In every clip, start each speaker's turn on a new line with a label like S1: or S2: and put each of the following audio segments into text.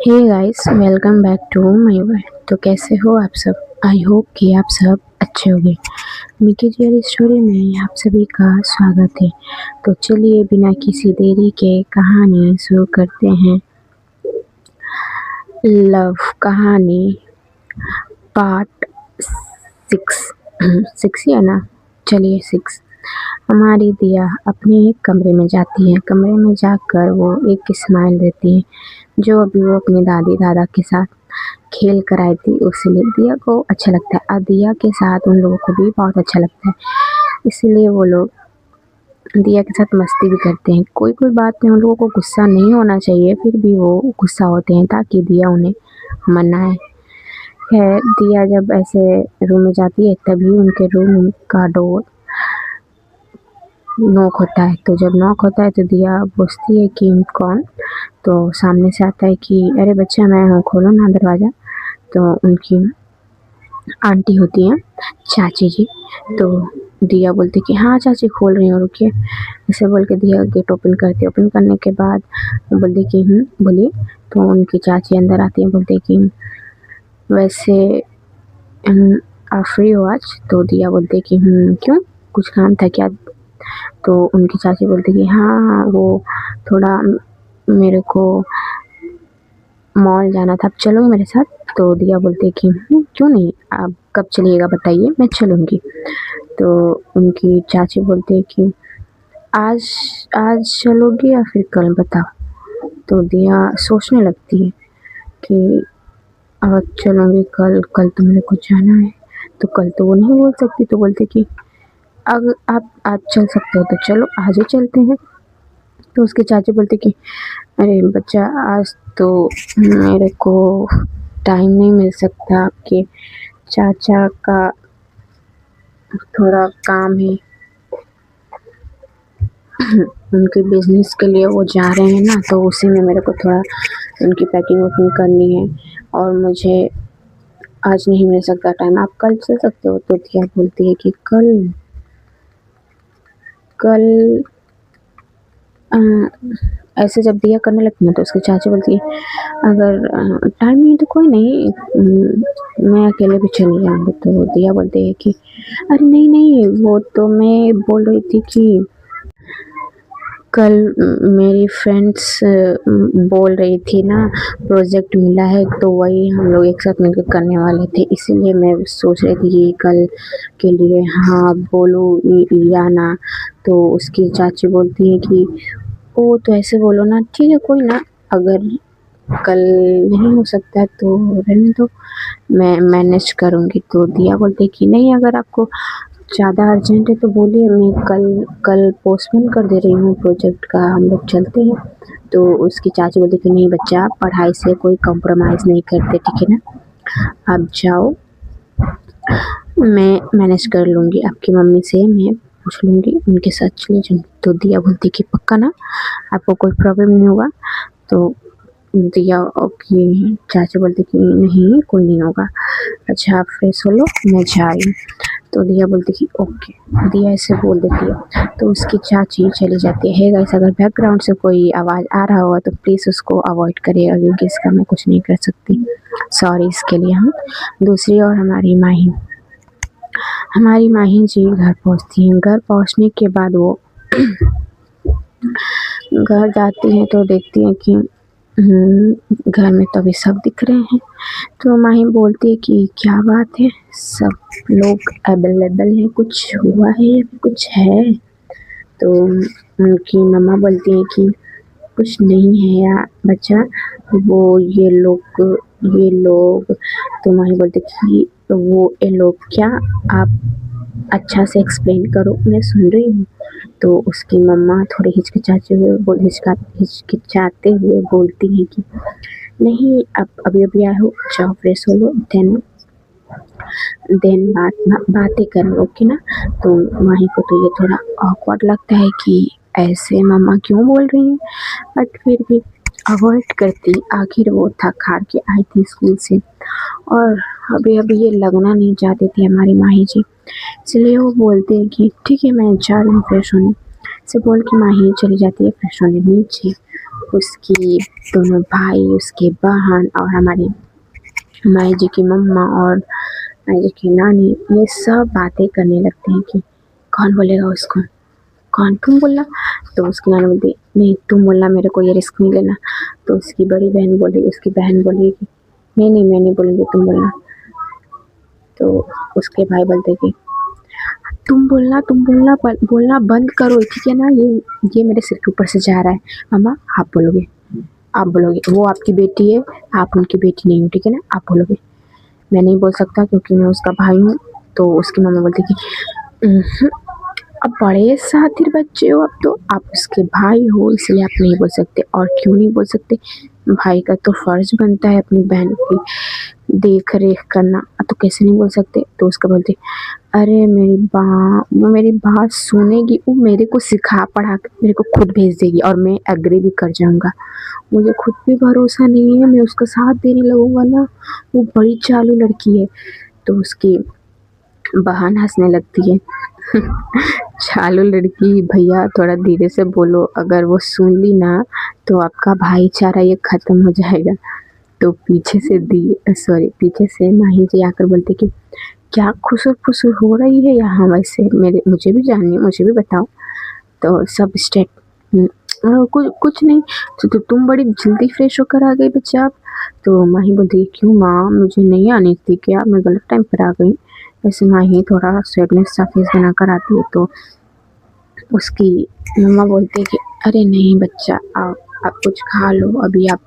S1: Hey guys, welcome back to my world. तो कैसे हो आप सब? आई होप कि आप सब अच्छे होंगे। मिकी रियल स्टोरी में आप सभी का स्वागत है। तो चलिए बिना किसी देरी के कहानी शुरू करते हैं। लव कहानी पार्ट 6। 6 है ना? चलिए 6। हमारी दिया अपने एक कमरे में जाती है। कमरे में जाकर वो एक स्माइल देती है जो अभी वो अपने दादी दादा के साथ खेल कर आई थी, इसलिए दिया को अच्छा लगता है और दिया के साथ उन लोगों को भी बहुत अच्छा लगता है। इसलिए वो लोग दिया के साथ मस्ती भी करते हैं। कोई कोई बात में उन लोगों को गुस्सा नहीं होना चाहिए, फिर भी वो गुस्सा होते हैं ताकि दिया उन्हें मनाए। खैर, दिया जब ऐसे रूम में जाती है तभी उनके रूम का डोर नॉक होता है। तो जब नॉक होता है तो दिया पूछती है कि कौन? तो सामने से आता है कि अरे बच्चा मैं हूँ, खोलो ना दरवाज़ा। तो उनकी आंटी होती हैं, चाची जी। तो दिया बोलती कि हाँ चाची खोल रही हूँ, रुकिए। ऐसे बोल के दिया गेट ओपन करती है। ओपन करने के बाद वो बोलती कि बोलिए। तो उनकी चाची अंदर आती है, बोलती कि वैसे आप फ्री हो आज? तो दिया बोलते कि क्यों, कुछ काम था क्या? तो उनकी चाची बोलती कि हाँ वो थोड़ा मेरे को मॉल जाना था, आप चलोगे मेरे साथ? तो दिया बोलते कि क्यों नहीं, आप कब चलिएगा बताइए, मैं चलूँगी। तो उनकी चाची बोलते कि आज आज चलोगी या फिर कल बताओ। तो दिया सोचने लगती है कि आज चलूँगी, कल तो मेरे को जाना है। तो कल तो वो नहीं बोल सकती, तो बोलते कि अगर आप आज चल सकते हो तो चलो, आज ही चलते हैं। तो उसके चाची बोलते कि अरे बच्चा आज तो मेरे को टाइम नहीं मिल सकता, आपके चाचा का थोड़ा काम है। उनके बिजनेस के लिए वो जा रहे हैं ना, तो उसी में मेरे को थोड़ा उनकी पैकिंग वैकिंग करनी है और मुझे आज नहीं मिल सकता टाइम, आप कल चल सकते हो? तो दिया बोलती है कि कल कल ऐसे जब दिया करने लगती है तो उसकी चाची बोलती है अगर टाइम नहीं तो कोई नहीं, मैं अकेले भी चली जाऊँगी। तो दिया बोलती है कि अरे नहीं नहीं, वो तो मैं बोल रही थी कि कल मेरी फ्रेंड्स बोल रही थी ना प्रोजेक्ट मिला है, तो वही हम लोग एक साथ मिलकर करने वाले थे, इसीलिए मैं सोच रही थी कि कल के लिए हाँ बोलूँ या ना। तो उसकी चाची बोलती है कि ओ तो ऐसे बोलो ना, ठीक है कोई ना, अगर कल नहीं हो सकता है तो रहने दो, मैं मैनेज करूँगी। तो दिया बोलते कि नहीं, अगर आपको ज़्यादा अर्जेंट है तो बोलिए, मैं कल पोस्टपोन कर दे रही हूँ प्रोजेक्ट का, हम लोग चलते हैं। तो उसकी चाची बोलती कि नहीं बच्चा, पढ़ाई से कोई कॉम्प्रोमाइज़ नहीं करते, ठीक है ना, आप जाओ, मैं मैनेज कर लूँगी, आपकी मम्मी से मैं पूछ लूँगी, उनके साथ चली जाऊँगी। तो दिया बोलती कि पक्का ना, आपको कोई प्रॉब्लम नहीं होगा? तो दिया ओके, चाची बोलती कि नहीं कोई नहीं होगा, अच्छा आप फ्रेश हो लो, मैं जा रही हूँ। तो दिया बोलती कि ओके, दिया ऐसे बोल देती है। तो उसकी चाची चली जाती है। गाइस, अगर बैकग्राउंड से कोई आवाज़ आ रहा होगा तो प्लीज़ उसको अवॉइड करिएगा, क्योंकि इसका मैं कुछ नहीं कर सकती, सॉरी इसके लिए। हम दूसरी ओर हमारी माही जी घर पहुंचती हैं। घर पहुंचने के बाद वो घर जाती हैं तो देखती हैं कि घर में तो अभी सब दिख रहे हैं। तो माही बोलती है कि क्या बात है, सब लोग अवेलेबल हैं, कुछ हुआ है या कुछ है? तो उनकी मम्मा बोलती है कि कुछ नहीं है यार बच्चा, वो ये लोग। तो माही बोलती कि वो ये लोग क्या, आप अच्छा से एक्सप्लेन करो, मैं सुन रही हूँ। तो उसकी मम्मा थोड़ी हिचकिचाते हुए बोलती हैं कि नहीं, आप अभी अभी आए हो, जाओ फ्रेश हो लो, देन बातें कर लो, ओके ना। तो माही को तो ये थोड़ा ऑकवर्ड लगता है कि ऐसे मम्मा क्यों बोल रही हैं, बट फिर भी अवॉइड करती। आखिर वो थक हार के आई थी स्कूल से और अभी अभी ये लगना नहीं चाहती थी हमारी माही जी, इसलिए वो बोलते हैं कि ठीक है मैं जा रही हूँ फ्रेश होने। से बोल के माही चली जाती है फ्रेश होने नीचे। उसकी दोनों भाई, उसके बहन और हमारी माई जी की मम्मा और माई जी की नानी, ये सब बातें करने लगते हैं कि कौन बोलेगा उसको, कौन, तुम बोलना। तो उसकी नानी बोलती नहीं तुम बोलना, मेरे को ये रिस्क नहीं लेना। तो उसकी बड़ी बहन बोली, उसकी बहन बोली कि नहीं नहीं मैं नहीं बोलूँगी, तुम बोलना। तो उसके भाई बोलते कि तुम बोलना बोलना बंद करो, ठीक है ना, ये मेरे सिर के ऊपर से जा रहा है। मम्मा आप बोलोगे, आप बोलोगे, वो आपकी बेटी है, आप उनकी बेटी नहीं हो, ठीक है ना, आप बोलोगे। मैं नहीं बोल सकता क्योंकि मैं उसका भाई हूँ। तो उसकी मम्मा बोलती कि "उहुँ, अब बड़े शातिर बच्चे हो, अब तो आप उसके भाई हो इसलिए आप नहीं बोल सकते। और क्यों नहीं बोल सकते, भाई का तो फर्ज बनता है अपनी बहन की देख रेख करना, तो कैसे नहीं बोल सकते। तो उसका बोलते अरे वो मेरी बात सुनेगी, वो मेरे को सिखा पढ़ा के मेरे को खुद भेज देगी और मैं एग्री भी कर जाऊंगा। मुझे खुद पे भरोसा नहीं है, मैं उसका साथ देने लगूंगा ना, वो बड़ी चालू लड़की है। तो उसकी बहन हंसने लगती है चालू लड़की, भैया थोड़ा धीरे से बोलो, अगर वो सुन ली ना तो आपका भाईचारा ये खत्म हो जाएगा। तो पीछे से माही जी आकर बोलते कि क्या खुसुर फुसुर हो रही है यहाँ, वैसे मेरे मुझे भी जाननी है, मुझे भी बताओ। तो सब स्टेप कुछ नहीं। तो तुम बड़ी जल्दी फ्रेश होकर आ गई बच्चा आप। तो माही बोलती क्यों माँ, मुझे नहीं आनी थी क्या, मैं गलत टाइम पर आ गई। ऐसे माही थोड़ा सैडनेस सा फेस बनाकर आती है। तो उसकी मम्मा बोलते कि अरे नहीं बच्चा, आप कुछ खा लो, अभी आप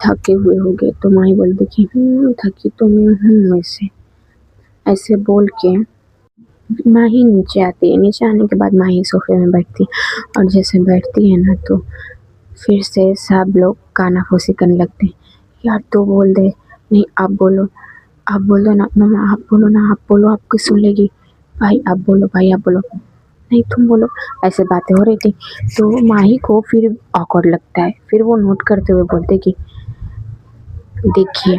S1: थके हुए होगे। तो माही बोलती कि थकी तो मैं हूँ वैसे। ऐसे बोल के माही नीचे आती है। नीचे आने के बाद माही सोफे में बैठती है और जैसे बैठती है ना तो फिर से सब लोग कानाफूसी करने लगते हैं। यार तो बोल दे, नहीं आप बोल दो ना मम्मा, आप बोलो ना, आप बोलो, आपको सुन लेगी। भाई आप बोलो, भाई आप बोलो, नहीं तुम बोलो। ऐसे बातें हो रही थी। तो माही को फिर ऑकवर्ड लगता है, फिर वो नोट करते हुए बोलते कि देखिए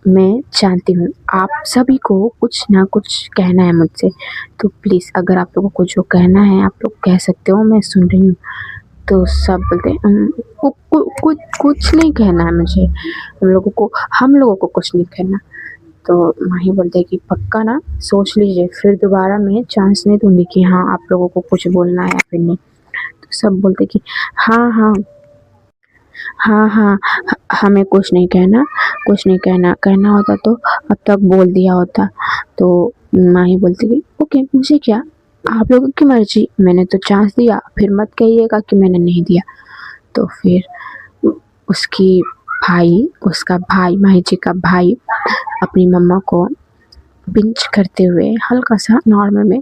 S1: मैं जानती हूँ आप सभी को कुछ ना कुछ कहना है मुझसे, तो प्लीज़ अगर आप लोगों को जो कहना है आप लोग कह सकते हो, मैं सुन रही हूँ। तो सब बोलते हैं कुछ नहीं कहना है मुझे, हम लोगों को कुछ नहीं कहना। तो माही बोलते हैं कि पक्का ना, सोच लीजिए, फिर दोबारा मैं चांस नहीं दूंगी कि हाँ आप लोगों को कुछ बोलना है या फिर नहीं। तो सब बोलते कि हाँ हाँ हाँ हाँ, हमें कुछ नहीं कहना, कुछ नहीं कहना, कहना होता तो अब तक बोल दिया होता। तो माही बोलती थी ओके मुझे क्या, आप लोगों की मर्जी, मैंने तो चांस दिया, फिर मत कहिएगा कि मैंने नहीं दिया। तो फिर उसकी उसका भाई, माही जी का भाई अपनी मम्मा को पिंच करते हुए हल्का सा नॉर्मल में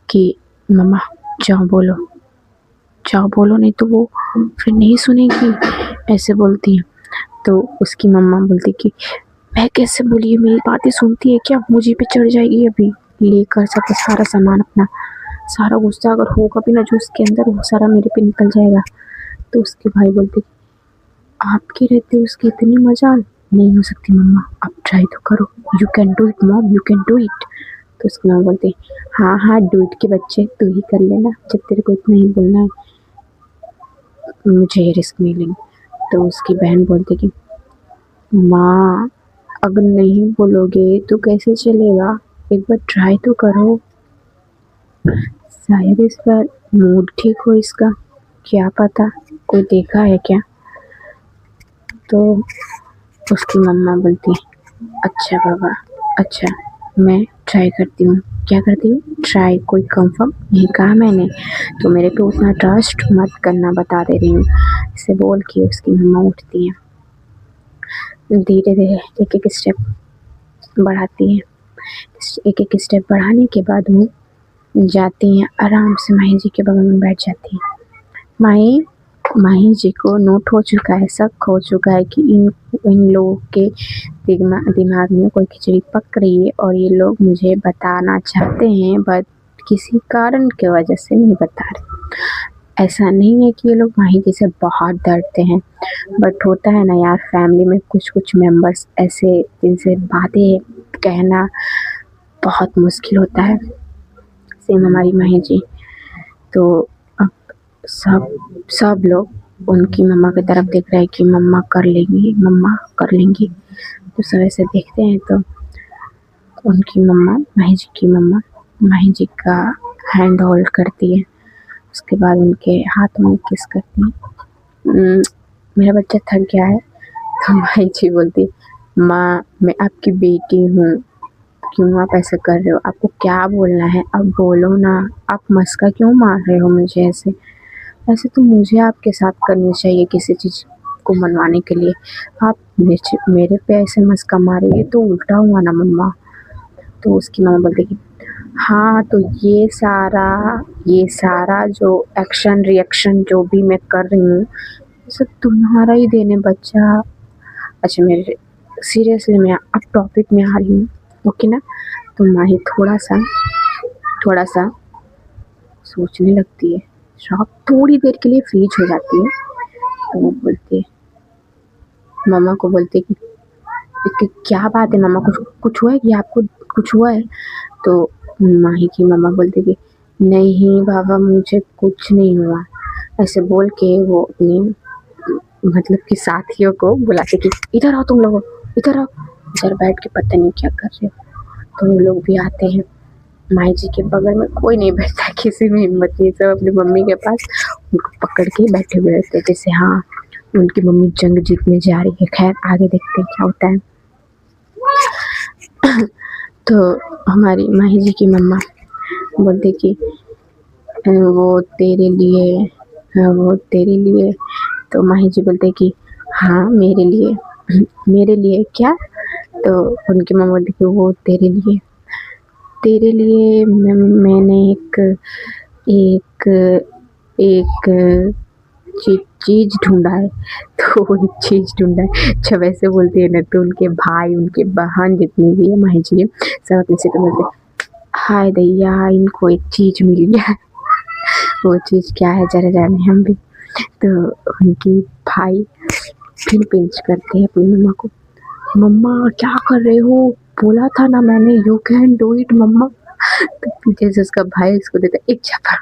S1: कि मम्मा जाओ बोलो, जाओ बोलो, नहीं तो वो फिर नहीं सुनेगी, ऐसे बोलती है। तो उसकी मम्मा बोलती कि मैं कैसे बोलिए, मेरी बातें सुनती है क्या, मुझे पे चढ़ जाएगी अभी, लेकर सब सारा सामान अपना, सारा गुस्सा अगर होगा भी ना जो उसके अंदर, वो सारा मेरे पे निकल जाएगा। तो उसके भाई बोलते आपके रहते उसकी इतनी मजाल नहीं हो सकती मम्मा, आप ट्राई तो करो, you can do it mom, you can do it. तो उसकी मम्मा बोलती हाँ हाँ डू इट के बच्चे, तू ही कर लेना, जब तेरे को इतना ही बोलना है, मुझे ये रिस्क नहीं लेनी। तो उसकी बहन बोलती कि माँ अगर नहीं बोलोगे तो कैसे चलेगा, एक बार ट्राई तो करो, शायद इस बार मूड ठीक हो इसका, क्या पता, कोई देखा है क्या। तो उसकी मम्मा बोलती अच्छा बाबा, अच्छा मैं ट्राई करती हूँ। क्या करती हूँ, ट्राई, कोई कंफर्म नहीं कहा मैंने, तो मेरे पे उतना ट्रस्ट मत करना, बता दे रही हूँ। इसे बोल के उसकी मम्मा उठती है, धीरे धीरे एक एक स्टेप बढ़ाती है। एक एक स्टेप बढ़ाने के बाद वो जाती हैं, आराम से माही जी के बगल में बैठ जाती है। माही जी को नोट हो चुका है, शक हो चुका है कि इन लोगों के दिमाग में कोई खिचड़ी पक रही है और ये लोग मुझे बताना चाहते हैं, बट किसी कारण की वजह से नहीं बता रहे। ऐसा नहीं है कि ये लोग माही जी से बहुत डरते हैं, बट होता है ना यार, फैमिली में कुछ कुछ मेंबर्स ऐसे जिनसे बातें कहना बहुत मुश्किल होता है। सेम हमारी माही जी। तो अब सब लोग उनकी मम्मा की तरफ देख रहा है कि मम्मा कर लेंगी, मम्मा कर लेंगी। तो सब ऐसे देखते हैं तो उनकी मम्मा, माही जी की मम्मा, माही जी का हैंड होल्ड करती है। उसके बाद उनके हाथ में किस करती है। मेरा बच्चा थक गया है। तो माही जी बोलती, माँ मैं आपकी बेटी हूँ, क्यों आप ऐसे कर रहे हो? आपको क्या बोलना है अब बोलो ना, आप मस्का क्यों मार रहे हो मुझे ऐसे? ऐसे तो मुझे आपके साथ करनी चाहिए किसी चीज़ को मनवाने के लिए। आप मेरे पे ऐसे मस्का मारेंगे तो उल्टा हुआ ना मम्मा। तो उसकी मम्मा बोलती कि हाँ, तो ये सारा जो एक्शन रिएक्शन जो भी मैं कर रही हूँ, सब तुम्हारा ही देन है बच्चा। अच्छा मेरे सीरियसली मैं अब टॉपिक में आ रही हूँ, ओके ना? तो माही थोड़ा सा सोचने लगती है, शॉप थोड़ी देर के लिए फ्रीज हो जाती है। तो वो बोलती है, मम्मा को बोलती है कि क्या बात है मम्मा, कुछ हुआ है कि आपको कुछ हुआ है? तो माही की मम्मा बोलती कि नहीं बाबा मुझे कुछ नहीं हुआ। ऐसे बोल के वो अपने मतलब कि साथियों को बुलाते कि इधर आओ, तुम लोग इधर आओ, इधर बैठ के पता नहीं क्या कर रहे हो। तो वो लोग भी आते हैं। माई जी के बगल में कोई नहीं बैठता, किसी में हिम्मत नहीं, सब अपनी मम्मी के पास उनको पकड़ के बैठे हुए रहते हैं, जैसे हाँ उनकी मम्मी जंग जीतने जा रही है। खैर आगे देखते हैं क्या होता है। तो हमारी माही जी की मम्मा बोलते कि वो तेरे लिए, वो तेरे लिए। तो माही जी बोलते कि हाँ मेरे लिए। मेरे लिए क्या? तो उनकी मम्मा बोलती कि वो तेरे लिए मैंने एक एक चीज ढूंढा है। तो वो एक चीज ढूंढा है, जब ऐसे बोलती है ना तो उनके भाई उनके बहन जितनी भी है माही जी सब अपने से तो बोलते, हाय दैया इनको एक चीज मिल गया। वो चीज क्या है जरा जाने हम भी। तो उनकी भाई फिर पिंच करते हैं अपनी मम्मा को, मम्मा क्या कर रहे हो? बोला था ना मैंने, यू कैन डू इट मम्मा। तो पीछे से उसका भाई उसको देता एक छापा।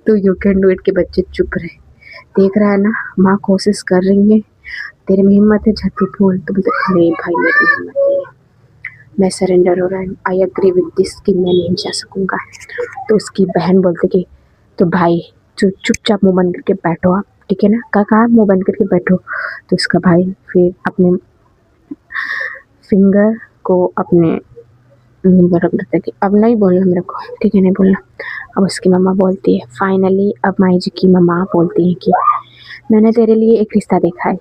S1: तो यू कैन डू इट के बच्चे चुप रहे, देख रहा है ना माँ कोशिश कर रही है, तेरे में हिम्मत है जा तू बोल। तो बोलते नहीं भाई मेरी हिम्मत नहीं है, मैं सरेंडर हो रहा हूँ, आई एग्री विद दिस कि मैं नहीं जा सकूँगा। तो उसकी बहन बोलती कि तो भाई चुपचाप मुँह बंद करके बैठो आप, ठीक है ना? कहा मुँह बंद करके बैठो। तो उसका भाई फिर अपने फिंगर को अपने मुँह पर रख देता है कि अब नहीं बोलना मेरे को, ठीक है नहीं बोलना। अब उसकी मम्मा बोलती है फाइनली, अब माई जी की मम्मा बोलती है कि मैंने तेरे लिए एक रिश्ता देखा है।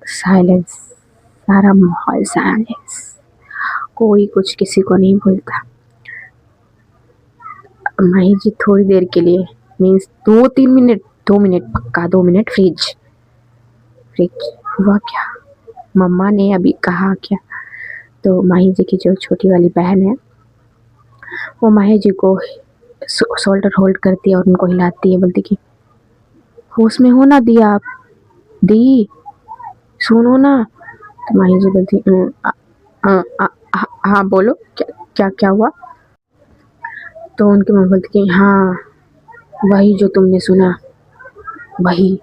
S1: साइलेंस, सारा माहौल साइलेंस, कोई कुछ किसी को नहीं बोलता। माही जी थोड़ी देर के लिए मीन्स 2-3 मिनट, 2 मिनट पक्का, 2 मिनट फ्रिज फ्रिज हुआ क्या? मम्मा ने अभी कहा क्या? तो माही जी की जो छोटी वाली बहन है वो माही जी को शोल्डर होल्ड करती है और उनको हिलाती है, बोलती कि होश में हो ना दी, आप दी सुनो ना। तो माही जी बोलती हाँ बोलो क्या क्या क्या हुआ? तो उनकी मम्मी बोलती कि हाँ वही जो तुमने सुना वही।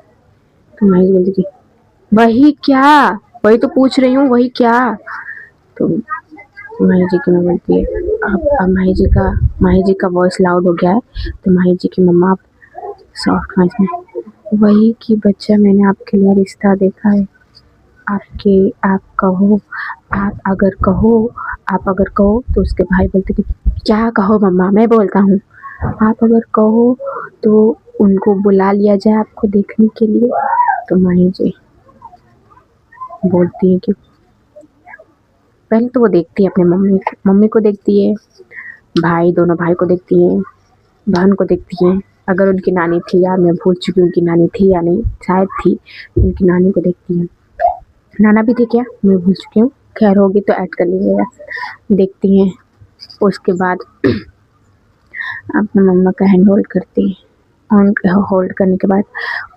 S1: तो माही जी बोलती कि वही क्या? वही तो पूछ रही हूँ, वही क्या? तो माही जी की मम्मा बोलती है अब माही जी का वॉइस लाउड हो गया है। तो माही जी की मम्मा सॉफ्ट वॉइस में, वही कि बच्चा मैंने आपके लिए रिश्ता देखा है, आप कहो, आप अगर कहो। तो उसके भाई बोलते कि क्या कहो मम्मा, मैं बोलता हूँ, आप अगर कहो तो उनको बुला लिया जाए आपको देखने के लिए। तो माही जी बोलती है कि पहले तो वो देखती है अपने मम्मी को देखती है, दोनों भाई को देखती है, बहन को देखती है, अगर उनकी नानी थी, यार मैं भूल चुकी हूँ उनकी नानी थी या नहीं, शायद थी। उनकी नानी को देखती है, नाना भी थे क्या मैं भूल चुकी हूँ, खैर होगी तो ऐड कर लीजिएगा। देखती हैं, उसके बाद अपने मम्मा का हैंड होल्ड करती है, उनके होल्ड करने के बाद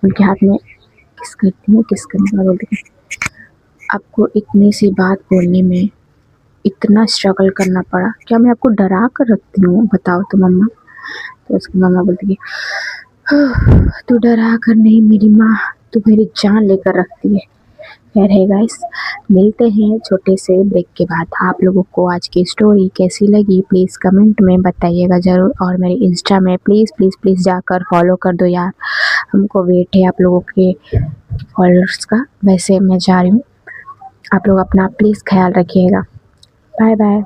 S1: उनके हाथ में किस करती हूँ, किस करने के बाद बोलती है आपको इतनी सी बात बोलने में इतना स्ट्रगल करना पड़ा, क्या मैं आपको डरा कर रखती हूँ बताओ तो मम्मा? तो उसकी मम्मा बोलती है तू डरा कर नहीं मेरी माँ, तू मेरी जान लेकर रखती है। खैर है गाइस, मिलते हैं छोटे से ब्रेक के बाद। आप लोगों को आज की स्टोरी कैसी लगी प्लीज़ कमेंट में बताइएगा ज़रूर, और मेरे इंस्टा में प्लीज़ प्लीज़ प्लीज़ जाकर फॉलो कर दो यार, हमको वेट है आप लोगों के फॉलोअर्स का। वैसे मैं जा रही हूँ, आप लोग अपना प्लीज़ ख्याल रखिएगा। Bye bye.